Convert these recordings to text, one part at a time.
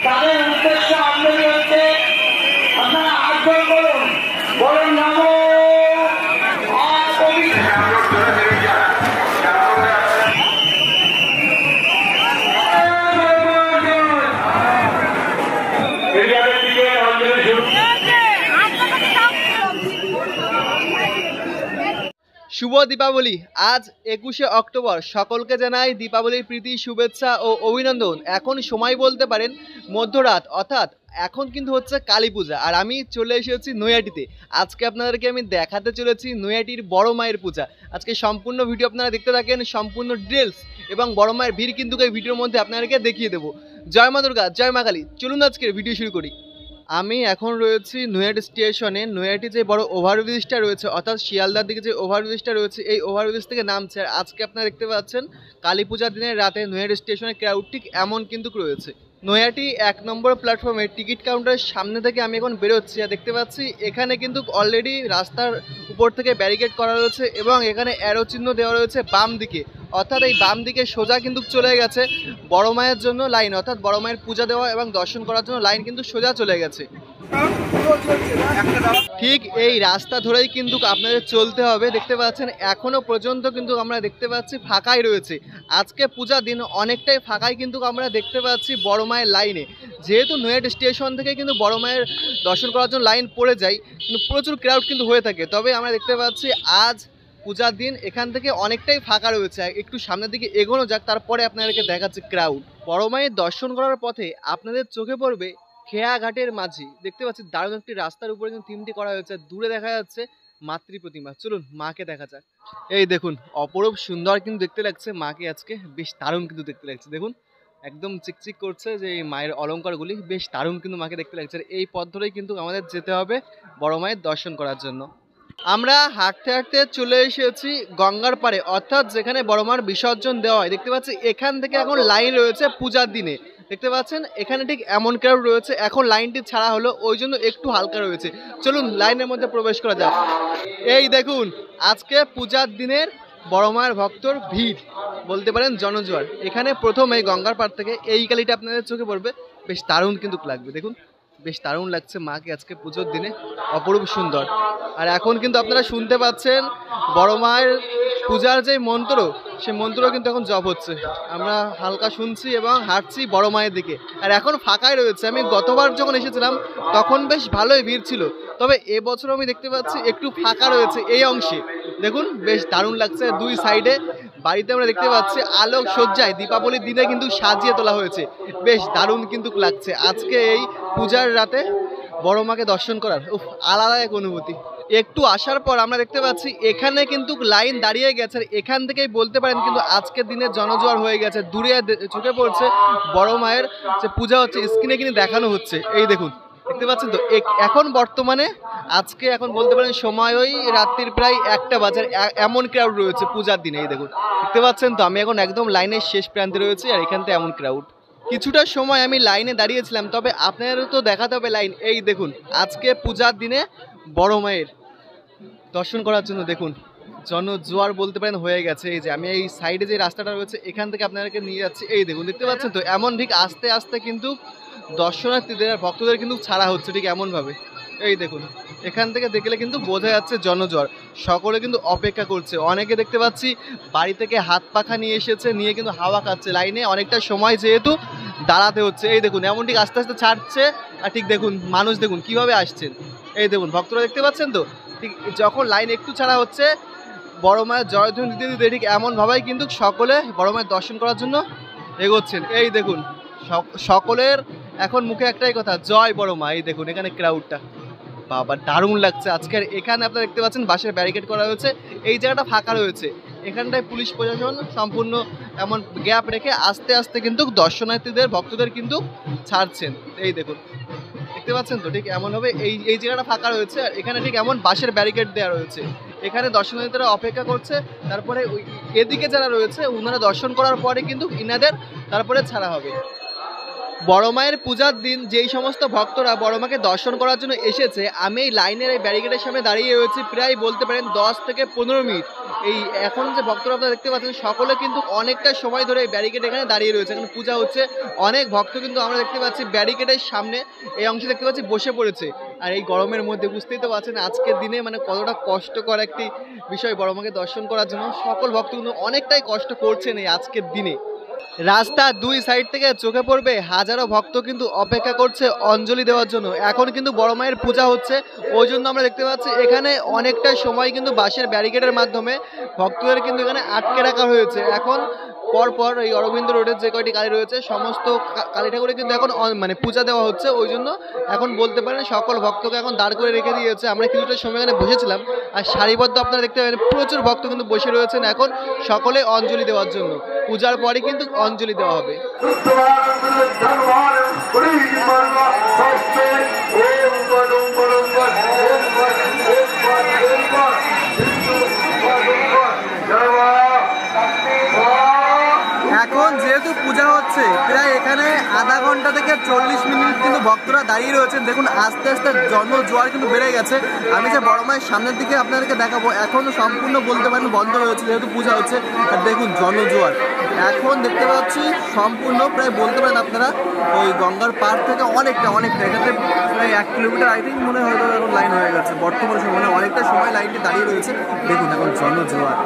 তাদের উদ্দেশ্যে আন্দোলন হচ্ছে, আপনারা আগ্রহ করুন, বলুন নমো শুভ দীপাবলি। আজ 21শে অক্টোবর। সকলকে জানাই দীপাবলির প্রীতি, শুভেচ্ছা ও অভিনন্দন। এখন সময় বলতে পারেন মধ্যরাত, অর্থাৎ এখন কিন্তু হচ্ছে কালী পূজা। আর আমি চলে এসেছি নৈহাটিতে। আজকে আপনাদেরকে আমি দেখাতে চলেছি নৈহাটির বড় মায়ের পূজা। আজকে সম্পূর্ণ ভিডিও আপনারা দেখতে থাকেন, সম্পূর্ণ ডিটেলস এবং বড় মায়ের ভিড় কিন্তু এই ভিডিওর মধ্যে আপনাদেরকে দেখিয়ে দেবো। জয় মা দুর্গা, জয় মা কালী। চলুন আজকের ভিডিও শুরু করি। আমি এখন রয়েছি নৈহাটি স্টেশনে। নৈহাটি যে বড় ওভারব্রিজটা রয়েছে, অর্থাৎ শিয়ালদার দিকে যে ওভারব্রিজটা রয়েছে, এই ওভারব্রিজ থেকে নামছে। আর আজকে আপনারা দেখতে পাচ্ছেন কালী পূজার দিনের রাতে নৈহাটি স্টেশনের ক্রাউড ঠিক এমন কিন্তু রয়েছে। নৈহাটি 1 নম্বর প্ল্যাটফর্মে টিকিট কাউন্টারের সামনে থেকে আমি এখন বেরোচ্ছি। আর দেখতে পাচ্ছি এখানে কিন্তু অলরেডি রাস্তার উপর থেকে ব্যারিকেড করা রয়েছে এবং এখানে অ্যারো চিহ্ন দেওয়া রয়েছে বাম দিকে, অর্থাৎ এই বাম দিকে সোজা কিন্তু চলে গেছে বড় মায়ের জন্য লাইন, অর্থাৎ বড় মায়ের পূজা দেওয়া এবং দর্শন করার জন্য লাইন কিন্তু সোজা চলে গেছে। ঠিক এই রাস্তা ধরেই কিন্তু আপনাদের চলতে হবে। দেখতে পাচ্ছেন এখনো পর্যন্ত কিন্তু আমরা দেখতে পাচ্ছি ফাঁকাই রয়েছে। আজকে পূজার দিন অনেকটাই ফাঁকাই কিন্তু আমরা দেখতে পাচ্ছি বড় মায়ের লাইনে। যেহেতু নৈহাটি স্টেশন থেকে কিন্তু বড় মায়ের দর্শন করার জন্য লাইন পড়ে যায়, কিন্তু প্রচুর ক্রাউড কিন্তু হয়ে থাকে। তবে আমরা দেখতে পাচ্ছি আজ পূজার দিন এখান থেকে অনেকটাই ফাঁকা রয়েছে। একটু সামনের দিকে এগোনো যাক, তারপরে আপনাদেরকে দেখাচ্ছে ক্রাউড। বড় মায়ের দর্শন করার পথে আপনাদের চোখে পড়বে খেয়াঘাটের মাঝি। দেখতে পাচ্ছি দারুণ একটি রাস্তার উপরে কিন্তু থিমটি করা হয়েছে। দূরে দেখা যাচ্ছে মাতৃ প্রতিমা। চলুন মাকে দেখা যাক। এই দেখুন অপরূপ সুন্দর কিন্তু দেখতে লাগছে মাকে। আজকে বেশ দারুণ কিন্তু দেখতে লাগছে। দেখুন একদম চিকচিক করছে যে এই মায়ের অলঙ্কারগুলি, বেশ দারুণ কিন্তু মাকে দেখতে লাগছে। এই পথ ধরেই কিন্তু আমাদের যেতে হবে বড় মায়ের দর্শন করার জন্য। আমরা হাঁটতে হাঁটতে চলে এসেছি গঙ্গার পাড়ে, অর্থাৎ যেখানে বড় মার বিসর্জন দেওয়া হয়। দেখতে পাচ্ছি এখান থেকে এখন লাইন রয়েছে পূজার দিনে। দেখতে পাচ্ছেন এখানে ঠিক এমন ক্রাউড রয়েছে। এখন লাইনটি ছাড়া হলো, ওই জন্য একটু হালকা রয়েছে। চলুন লাইনের মধ্যে প্রবেশ করা যাক। এই দেখুন আজকে পূজার দিনের বড় মায়ের ভক্তর ভিড়, বলতে পারেন জনজোয়ার। এখানে প্রথম এই গঙ্গার পাড় থেকে এই কালিটা আপনাদের চোখে পড়বে, বেশ দারুণ কিন্তু লাগবে। দেখুন বেশ দারুণ লাগছে মাকে আজকে পুজোর দিনে, অপরূপ সুন্দর। আর এখন কিন্তু আপনারা শুনতে পাচ্ছেন বড় মায়ের পূজার যে মন্ত্র, সে মন্ত্র কিন্তু এখন জপ হচ্ছে। আমরা হালকা শুনছি এবং হাঁটছি বড় মায়ের দিকে। আর এখন ফাঁকাই রয়েছে। আমি গতবার যখন এসেছিলাম তখন বেশ ভালোই ভিড় ছিল, তবে এবছর আমি দেখতে পাচ্ছি একটু ফাঁকা রয়েছে এই অংশে। দেখুন বেশ দারুণ লাগছে। দুই সাইডে বাড়িতে আমরা দেখতে পাচ্ছি আলোক সজ্জায় দীপাবলির দিনে কিন্তু সাজিয়ে তোলা হয়েছে। বেশ দারুণ কিন্তু লাগছে আজকে এই পূজার রাতে বড় মাকে দর্শন করার আলাদা এক অনুভূতি। একটু আসার পর আমরা দেখতে পাচ্ছি এখানে কিন্তু লাইন দাঁড়িয়ে গেছে। এখান থেকেই বলতে পারেন কিন্তু আজকের দিনে জনজোয়ার হয়ে গেছে। দূরে চোখে পড়ছে বড় মায়ের যে পূজা হচ্ছে, স্ক্রিনে কিন্তু দেখানো হচ্ছে। এই দেখুন দেখতে পাচ্ছেন তো। এখন বর্তমানে আজকে এখন বলতে পারেন সময় ওই রাত্রির প্রায় 1টা বাজার, এমন ক্রাউড রয়েছে পূজার দিনে। এই দেখুন দেখতে পাচ্ছেন তো, আমি এখন একদম লাইনের শেষ প্রান্তে রয়েছি আর এখান থেকে এমন ক্রাউড। কিছুটা সময় আমি লাইনে দাঁড়িয়েছিলাম, তবে আপনাদেরও তো দেখাতে হবে লাইন। এই দেখুন আজকে পূজার দিনে বড় মায়ের দর্শন করার জন্য দেখুন জনজোয়ার বলতে পারেন হয়ে গেছে। এই যে আমি এই সাইডে যে রাস্তাটা রয়েছে এখান থেকে আপনাদেরকে নিয়ে যাচ্ছি। এই দেখুন দেখতে পাচ্ছেন তো, এমন ঠিক আস্তে আস্তে কিন্তু দর্শনার্থীদের আর ভক্তদের কিন্তু ছাড়া হচ্ছে ঠিক এমনভাবে। এই দেখুন এখান থেকে দেখলে কিন্তু বোঝা যাচ্ছে জনজোয়ার। সকলে কিন্তু অপেক্ষা করছে। অনেকে দেখতে পাচ্ছি বাড়ি থেকে হাত পাখা নিয়ে এসেছে, নিয়ে কিন্তু হাওয়া খাচ্ছে। লাইনে অনেকটা সময় যেহেতু দাঁড়াতে হচ্ছে। এই দেখুন এমন ঠিক আস্তে আস্তে ছাড়ছে। আর ঠিক দেখুন মানুষ দেখুন কিভাবে আসছেন। এই দেখুন ভক্তরা দেখতে পাচ্ছেন তো, ঠিক যখন লাইন একটু ছাড়া হচ্ছে বড় মায়ের জয়ধ্বনি দিতে দিতে ঠিক এমনভাবেই কিন্তু সকলে বড় মায়ের দর্শন করার জন্য এগোচ্ছেন। এই দেখুন সকলের এখন মুখে একটাই কথা, জয় বড় মা। এই দেখুন এখানে ক্রাউডটা বাবা দারুণ লাগছে আজকের। এখানে আপনারা দেখতে পাচ্ছেন বাঁশের ব্যারিকেড করা হয়েছে। এই জায়গাটা ফাঁকা রয়েছে, এখানটায় পুলিশ প্রশাসন সম্পূর্ণ এমন গ্যাপ রেখে আস্তে আস্তে কিন্তু দর্শনার্থীদের ভক্তদের কিন্তু ছাড়ছেন। এই দেখুন দেখতে পাচ্ছেন তো, ঠিক এমনভাবে এই জায়গাটা ফাঁকা রয়েছে। আর এখানে ঠিক এমন বাঁশের ব্যারিকেড দেওয়া রয়েছে। এখানে দর্শনার্থীরা অপেক্ষা করছে। তারপরে এদিকে যারা রয়েছে ওনারা দর্শন করার পরে কিন্তু ইনাদের তারপরে ছাড়া হবে। বড় মায়ের পূজার দিন যেই সমস্ত ভক্তরা বড় মাকে দর্শন করার জন্য এসেছে, আমি এই লাইনের এই ব্যারিকেডের সামনে দাঁড়িয়ে রয়েছি প্রায় বলতে পারেন 10 থেকে 15 মিনিট। এই এখন যে ভক্তরা আপনারা দেখতে পাচ্ছেন সকলে কিন্তু অনেকটা সময় ধরে এই ব্যারিকেড এখানে দাঁড়িয়ে রয়েছে, এখানে পূজা হচ্ছে। অনেক ভক্ত কিন্তু আমরা দেখতে পাচ্ছি ব্যারিকেডের সামনে এই অংশে দেখতে পাচ্ছি বসে পড়েছে। আর এই গরমের মধ্যে বুঝতেই তো পারছেন আজকের দিনে মানে কতটা কষ্টকর একটি বিষয় বড় মাকে দর্শন করার জন্য সকল ভক্ত কিন্তু অনেকটাই কষ্ট করছেন এই আজকের দিনে। রাস্তার দুই সাইড থেকে চোখে পড়বে হাজারো ভক্ত কিন্তু অপেক্ষা করছে অঞ্জলি দেওয়ার জন্য। এখন কিন্তু বড় মায়ের পূজা হচ্ছে, ওই জন্য আমরা দেখতে পাচ্ছি এখানে অনেকটা সময় কিন্তু বাঁশের ব্যারিকেডের মাধ্যমে ভক্তদের কিন্তু এখানে আটকে রাখা হয়েছে। এখন পরপর এই অরবিন্দ রোডের যে কয়টি কালী রয়েছে সমস্ত কালী ঠাকুরে কিন্তু এখন মানে পূজা দেওয়া হচ্ছে, ওই জন্য এখন বলতে পারেন সকল ভক্তকে এখন দাঁড় করে রেখে দিয়েছে। আমরা কিছুটা সময় এখানে বসেছিলাম আর সারিবদ্ধ আপনারা দেখতে পাবেন প্রচুর ভক্ত কিন্তু বসে রয়েছেন এখন সকলে অঞ্জলি দেওয়ার জন্য। পূজার পরে কিন্তু অঞ্জলি দেওয়া হবে। এখন যেহেতু পূজা হচ্ছে প্রায় এখানে আধা ঘন্টা থেকে 40 মিনিট কিন্তু ভক্তরা দাঁড়িয়ে রয়েছেন। দেখুন আস্তে আস্তে জনজোয়ার কিন্তু বেড়ে গেছে। আমি যে বড় মায়ের সামনের দিকে আপনাদেরকে দেখাবো, এখনও সম্পূর্ণ বলতে পারেন বন্ধ রয়েছে যেহেতু পূজা হচ্ছে। আর দেখুন জনজোয়ার এখন দেখতে পাচ্ছি সম্পূর্ণ প্রায় বলতে পারেন আপনারা ওই গঙ্গার পাড় থেকে অনেকটা এখানে প্রায় 1 কিলোমিটার আই থিঙ্ক মনে হয় এখন লাইন হয়ে গেছে। বর্তমানে সময় অনেকটা সময় লাইনটি দাঁড়িয়ে রয়েছে। দেখুন এখন জনজোয়ার।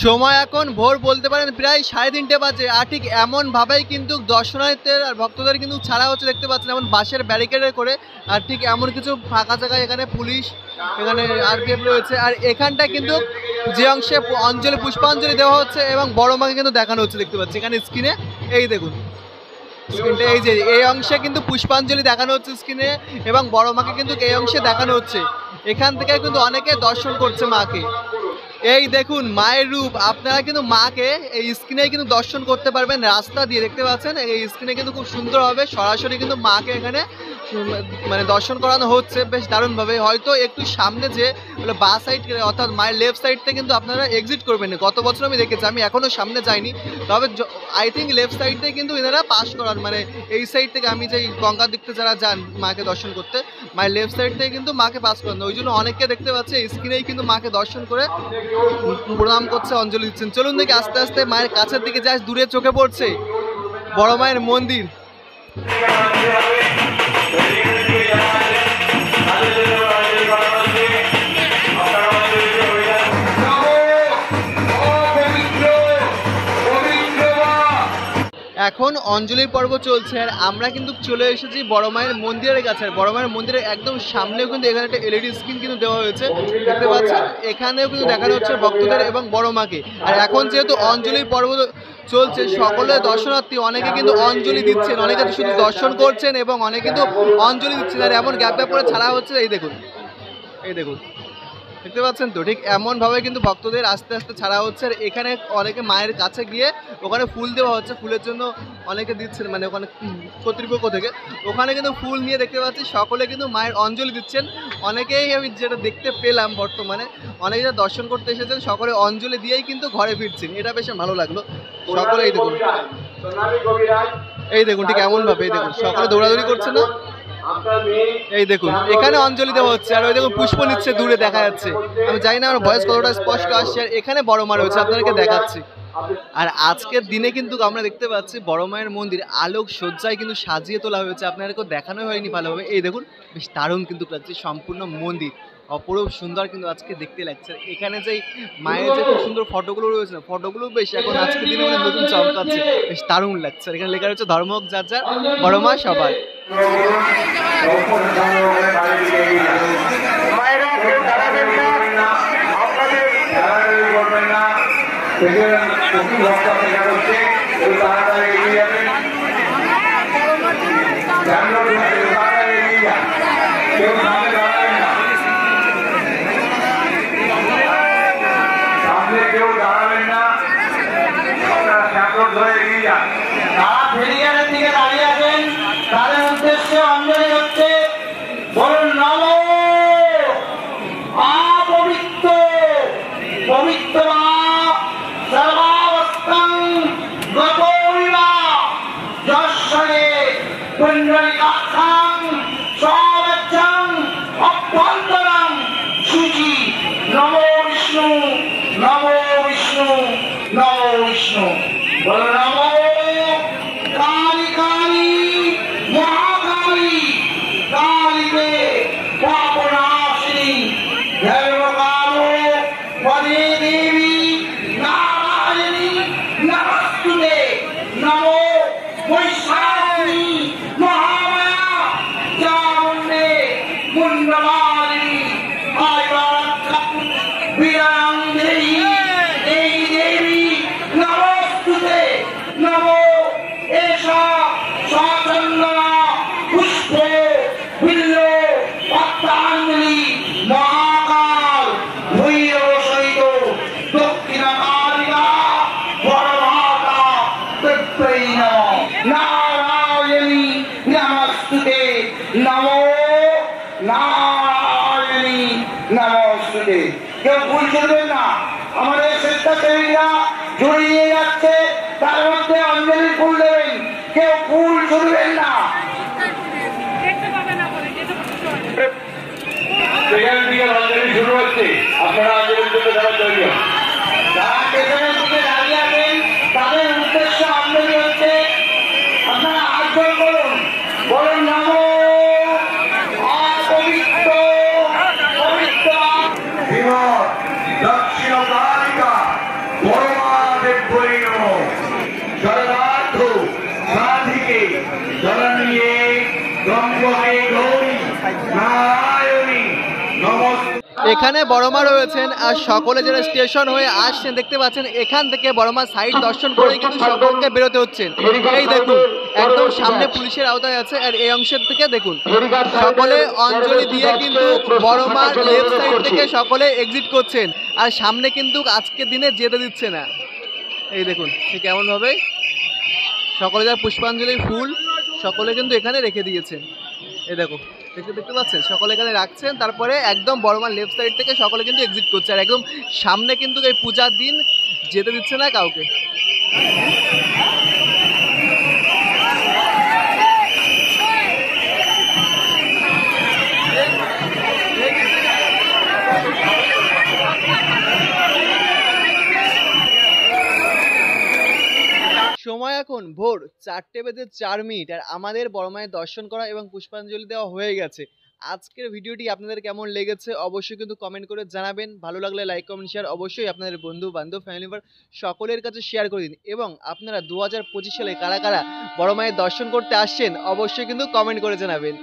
সময় এখন ভোর বলতে পারেন প্রায় 3:30 বাজে। আর ঠিক এমনভাবেই কিন্তু দর্শনার্থীদের আর ভক্তদের কিন্তু ছাড়া হচ্ছে দেখতে পাচ্ছেন এমন বাঁশের ব্যারিকেডে করে। আর ঠিক এমন কিছু ফাঁকা জায়গায় এখানে পুলিশ এখানে আরপিএফ রয়েছে। আর এখানটা কিন্তু যে অংশে পুষ্পাঞ্জলি দেওয়া হচ্ছে এবং বড় মাকে কিন্তু দেখানো হচ্ছে দেখতে পাচ্ছি এখানে স্ক্রিনে। এই দেখুন স্ক্রিনটা, এই যে এই অংশে কিন্তু পুষ্পাঞ্জলি দেখানো হচ্ছে স্ক্রিনে এবং বড় মাকে কিন্তু এই অংশে দেখানো হচ্ছে। এখান থেকে কিন্তু অনেকে দর্শন করছে মাকে। এই দেখুন মায়ের রূপ, আপনারা কিন্তু মাকে এই স্ক্রিনে কিন্তু দর্শন করতে পারবেন রাস্তা দিয়ে দেখতে পাচ্ছেন। এই স্ক্রিনে কিন্তু খুব সুন্দরভাবে সরাসরি কিন্তু মাকে এখানে মানে দর্শন করানো হচ্ছে বেশ দারুণভাবে। হয়তো একটু সামনে যে বাঁ সাইড অর্থাৎ মায়ের লেফট সাইড থেকে কিন্তু আপনারা এক্সিট করবেন। গত বছর আমি দেখেছি, আমি এখনও সামনে যাইনি, তবে আই থিঙ্ক লেফট সাইড থেকে কিন্তু এনারা পাস করান, মানে এই সাইড থেকে আমি যে গঙ্গার দিক থেকে যারা যান মাকে দর্শন করতে মায়ের লেফট সাইড থেকে কিন্তু মাকে পাস করান। ওই জন্য অনেককে দেখতে পাচ্ছে স্ক্রিনেই কিন্তু মাকে দর্শন করে প্রণাম করছে, অঞ্জলি দিচ্ছেন। চলুন দেখি আস্তে আস্তে মায়ের কাছের দিকে যাই। দূরে চোখে পড়ছে বড় মায়ের মন্দির। এখন অঞ্জলির পর্ব চলছে আর আমরা কিন্তু চলে এসেছি বড় মায়ের মন্দিরের কাছে। আর বড় মায়ের মন্দিরের একদম সামনেও কিন্তু এখানে একটা এলইডি স্ক্রিন কিন্তু দেওয়া হয়েছে দেখতে পাচ্ছেন। এখানেও কিন্তু দেখানো হচ্ছে ভক্তদের এবং বড় মাকে। আর এখন যেহেতু অঞ্জলির পর্ব চলছে সকলে দর্শনার্থী অনেকে কিন্তু অঞ্জলি দিচ্ছেন, অনেকে শুধু দর্শন করছেন এবং অনেকে কিন্তু অঞ্জলি দিচ্ছেন। আর এমন গ্যাপ গ্যাপ করে ছাড়া হচ্ছে। এই দেখুন দেখতে পাচ্ছেন তো, ঠিক এমনভাবে কিন্তু ভক্তদের আস্তে আস্তে ছাড়া হচ্ছে। আর এখানে অনেকে মায়ের কাছে গিয়ে ওখানে ফুল দেওয়া হচ্ছে, ফুলের জন্য অনেকে দিচ্ছেন, মানে ওখানে কর্তৃপক্ষ থেকে ওখানে কিন্তু ফুল নিয়ে দেখতে পাচ্ছি সকলে কিন্তু মায়ের অঞ্জলি দিচ্ছেন। অনেকেই আমি যেটা দেখতে পেলাম বর্তমানে অনেকে যারা দর্শন করতে এসেছেন সকলে অঞ্জলি দিয়েই কিন্তু ঘরে ফিরছেন, এটা বেশ ভালো লাগলো। সকলে এই দেখুন ঠিক এমনভাবে এই দেখুন সকলে দৌড়াদৌড়ি করছে না, এই দেখুন এখানে অঞ্জলি দেওয়া হচ্ছে। আর ওই দেখুন পুষ্প নিচ্ছে দূরে দেখা যাচ্ছে। আমি জানি না আমার ভয়েস কতটা স্পষ্ট আসছে। আর এখানে বড় মা রয়েছে আপনাদেরকে দেখাচ্ছি। আর আজকের দিনে কিন্তু আমরা দেখতে পাচ্ছি বড় মায়ের মন্দির আলোক সজ্জায় কিন্তু সাজিয়ে তোলা হয়েছে, আপনাদেরকে দেখানো হয়নি ভালোভাবে। এই দেখুন বেশ দারুণ কিন্তু লাগছে সম্পূর্ণ মন্দির, অপরূপ সুন্দর কিন্তু আজকে দেখতে লাগছে। এখানে যে মায়ের যে খুব সুন্দর ফটোগুলো রয়েছে না, ফটোগুলো বেশ এখন আজকের দিনে মানে নতুন চমকাচ্ছে, বেশ দারুণ লাগছে। আর এখানে লেখা রয়েছে ধর্ম হোক যার যার, বড় মা সবার। মায়েরা কেউ দাঁড়াবেন না, আপনাদের দাঁড়াবেন করবেন না, প্রতি ভক্ত অপেক্ষা করছে, কেউ তাড়াতাড়ি এগিয়ে যাবেন, তাড়াতাড়ি এগিয়ে যান, কেউ সামনে দাঁড়াবেন না, সামনে কেউ দাঁড়াবেন না, আপনারা স্যাপলট ধরে এগিয়ে যান। তারা ফেরিয়ারের দিকে দাঁড়িয়ে আছেন, তাদের উদ্দেশ্যে অঞ্জলি হচ্ছে, বলুন নমো আপবিত্র পবিত্র সর্বাবস্থাং গতৌরিমা যশ্বরে পুণ্ডরিকাক্ষাং স্ববেচ্ছাং অভ্যন্তরং শুচি। নমো বিষ্ণু নমো বিষ্ণু নমো বিষ্ণু। বলুন নমো কালী কালী মহাকালী কালীকে পাপনাশিনী ধর্মকালো পদে দেবী নারায়ণী নমস্তুতে। নমো বৈশাখী মহামায়া চামুণ্ডে মুন্ডমালিনী বিরাং দেবী দেবী দেবী নমস্তুতে। নমো এষা স্বচন্দনা পুষ্প বিল্ল পত্রাঞ্জলি মহাকাল ভৈরব সহিত দক্ষিণকালিকা বড়মাতা তত্ত্বৈ নমঃ। নারায়ণী নমস্তুতে। নমো নারায়ণী নমস্তুতে। কেউ ভুল করবেন না, আমাদের স্বেচ্ছাসেবীরা জড়িয়ে যাচ্ছে, তার মধ্যে অঞ্জলি ফুল দেবেন, কেউ ফুল ছুড়বেন না। পেছনের দিকে অঞ্জলি শুরু হচ্ছে, আপনারা অঞ্জলির জন্য যারা তৈরি হন। যারা পেছনের দিকে দাঁড়িয়ে আছেন তাদের উদ্দেশ্যে অঞ্জলি হচ্ছে, আপনারা হাত জোড় করুন, বলুন নমো অপবিত্র পবিত্র বিমল দক্ষিণ কালিকা পরমাদেব্যৈ নমঃ। শরদার্থ সাধিকে জননীয়ে গঙ্গে গৌরী নারায়ণী নমস্তে। এখানে বড়মা রয়েছেন আর সকলে যারা স্টেশন হয়ে আসছেন দেখতে পাচ্ছেন, এখান থেকে বড়মা সাইড দর্শন করে কিন্তু সকলকে বেরোতে হচ্ছেন। এই দেখুন একদম সামনে পুলিশের আওতায় আছে, আর এই অংশের থেকে দেখুন সকলে অঞ্জলি দিয়ে কিন্তু বড়মা লেফট সাইড থেকে সকলে এক্সিট করছেন, আর সামনে কিন্তু আজকের দিনে যেতে দিচ্ছে না। এই দেখুন ঠিক এমন ভাবে সকলে যারা পুষ্পাঞ্জলির ফুল সকলে কিন্তু এখানে রেখে দিয়েছেন। এই দেখো দেখতে পাচ্ছেন সকলে এখানে রাখছেন, তারপরে একদম বড়মার লেফট সাইড থেকে সকলে কিন্তু এক্সিট করছে, আর একদম সামনে কিন্তু এই পূজার দিন যেতে দিচ্ছে না কাউকে। সময় এখন ভোর 4:04 আর আমাদের বড় মায়ের দর্শন করা এবং পুষ্পাঞ্জলি দেওয়া হয়ে গেছে। আজকের ভিডিওটি আপনাদের কেমন লেগেছে অবশ্যই কিন্তু কমেন্ট করে জানাবেন। ভালো লাগলে লাইক কমেন্ট শেয়ার অবশ্যই আপনাদের বন্ধু বান্ধব ফ্যামিলি মেম্বার সকলের কাছে শেয়ার করে দিন, এবং আপনারা 2025 সালে কারা কারা বড় মায়ের দর্শন করতে আসছেন অবশ্যই কিন্তু কমেন্ট করে জানাবেন।